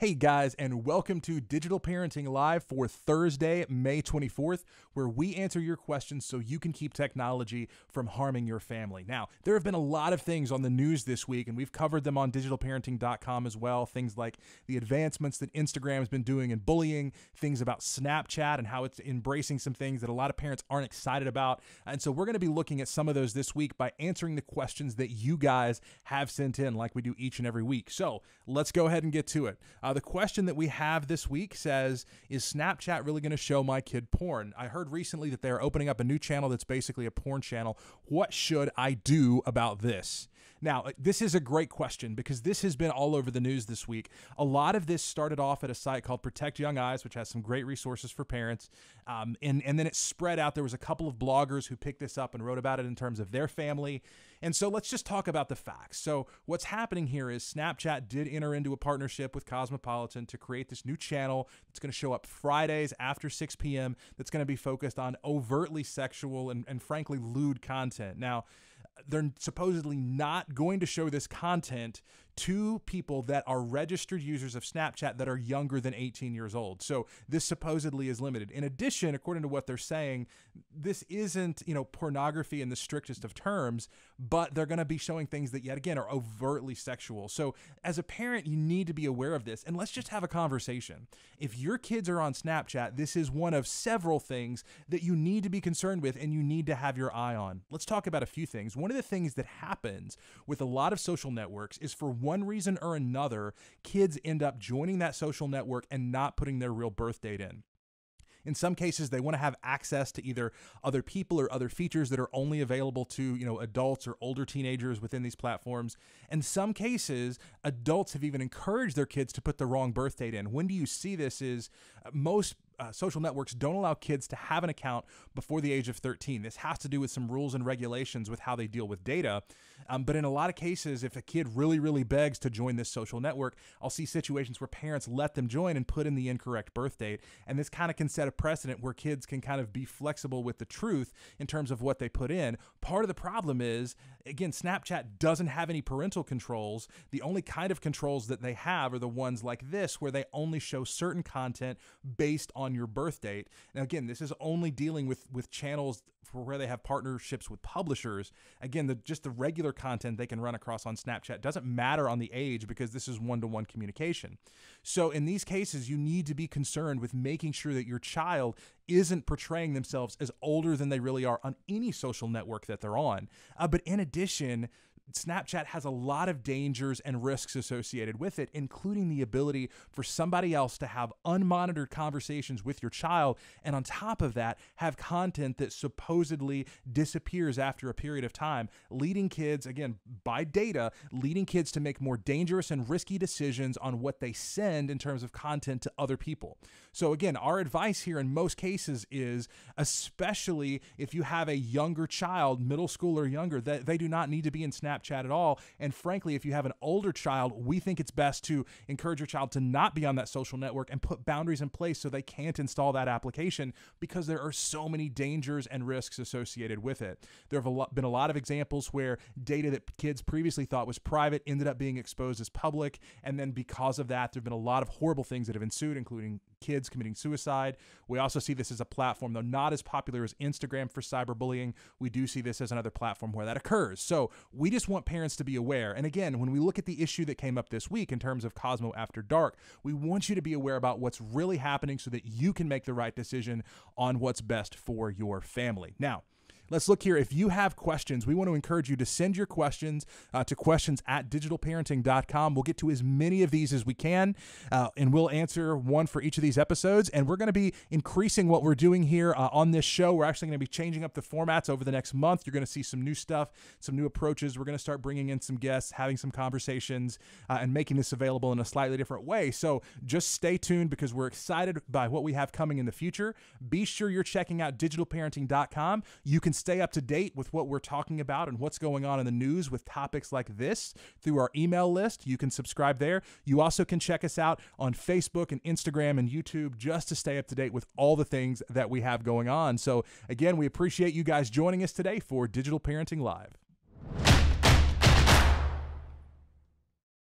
Hey guys, and welcome to Digital Parenting Live for Thursday, May 24th, where we answer your questions so you can keep technology from harming your family. Now, there have been a lot of things on the news this week, and we've covered them on DigitalParenting.com as well. Things like the advancements that Instagram has been doing in bullying, things about Snapchat and how it's embracing some things that a lot of parents aren't excited about. And so we're going to be looking at some of those this week by answering the questions that you guys have sent in like we do each and every week. So let's go ahead and get to it. The question that we have this week says, is Snapchat really going to show my kid porn? I heard recently that they're opening up a new channel that's basically a porn channel. What should I do about this? Now, this is a great question because this has been all over the news this week. A lot of this started off at a site called Protect Young Eyes, which has some great resources for parents. And then it spread out. There was a couple of bloggers who picked this up and wrote about it in terms of their family. And so let's just talk about the facts. So what's happening here is Snapchat did enter into a partnership with Cosmopolitan to create this new channel that's going to show up Fridays after 6 p.m. that's going to be focused on overtly sexual and frankly lewd content. Now, they're supposedly not going to show this content to people that are registered users of Snapchat that are younger than 18 years old. So this supposedly is limited. In addition, according to what they're saying, this isn't, pornography in the strictest of terms, but they're going to be showing things that yet again are overtly sexual. So as a parent, you need to be aware of this. And let's just have a conversation. If your kids are on Snapchat, this is one of several things that you need to be concerned with and you need to have your eye on. Let's talk about a few things. One of the things that happens with a lot of social networks is for one reason or another, kids end up joining that social network and not putting their real birth date in. In some cases, they want to have access to either other people or other features that are only available to, adults or older teenagers within these platforms. In some cases, adults have even encouraged their kids to put the wrong birth date in. When do you see this is most social networks don't allow kids to have an account before the age of 13. This has to do with some rules and regulations with how they deal with data. But in a lot of cases, if a kid really begs to join this social network, I'll see situations where parents let them join and put in the incorrect birth date. And this kind of can set a precedent where kids can kind of be flexible with the truth in terms of what they put in. Part of the problem is, again, Snapchat doesn't have any parental controls. The only kind of controls that they have are the ones like this, where they only show certain content based on your birth date. Now, again, this is only dealing with channels for where they have partnerships with publishers. Again, just the regular content they can run across on Snapchat doesn't matter on the age because this is one-to-one communication. So in these cases, you need to be concerned with making sure that your child isn't portraying themselves as older than they really are on any social network that they're on. But in addition, Snapchat has a lot of dangers and risks associated with it, including the ability for somebody else to have unmonitored conversations with your child, and on top of that, have content that supposedly disappears after a period of time, leading kids, again, by data, leading kids to make more dangerous and risky decisions on what they send in terms of content to other people. So again, our advice here in most cases is, especially if you have a younger child, middle school or younger, that they do not need to be in Snapchat at all. And frankly, if you have an older child, we think it's best to encourage your child to not be on that social network and put boundaries in place so they can't install that application, because there are so many dangers and risks associated with it. There have been a lot of examples where data that kids previously thought was private ended up being exposed as public. And then because of that, there have been a lot of horrible things that have ensued, including kids committing suicide. We also see this as a platform, though not as popular as Instagram for cyberbullying. We do see this as another platform where that occurs. So we just want parents to be aware. And again, when we look at the issue that came up this week in terms of Cosmo After Dark, we want you to be aware about what's really happening so that you can make the right decision on what's best for your family. Now, let's look here. If you have questions, we want to encourage you to send your questions to questions@DigitalParenting.com. We'll get to as many of these as we can, and we'll answer one for each of these episodes. And we're going to be increasing what we're doing here on this show. We're actually going to be changing up the formats over the next month. You're going to see some new stuff, some new approaches. We're going to start bringing in some guests, having some conversations, and making this available in a slightly different way. So just stay tuned because we're excited by what we have coming in the future. Be sure you're checking out DigitalParenting.com. You can stay up to date with what we're talking about and what's going on in the news with topics like this through our email list. You can subscribe there. You also can check us out on Facebook and Instagram and YouTube just to stay up to date with all the things that we have going on. So again, we appreciate you guys joining us today for Digital Parenting Live.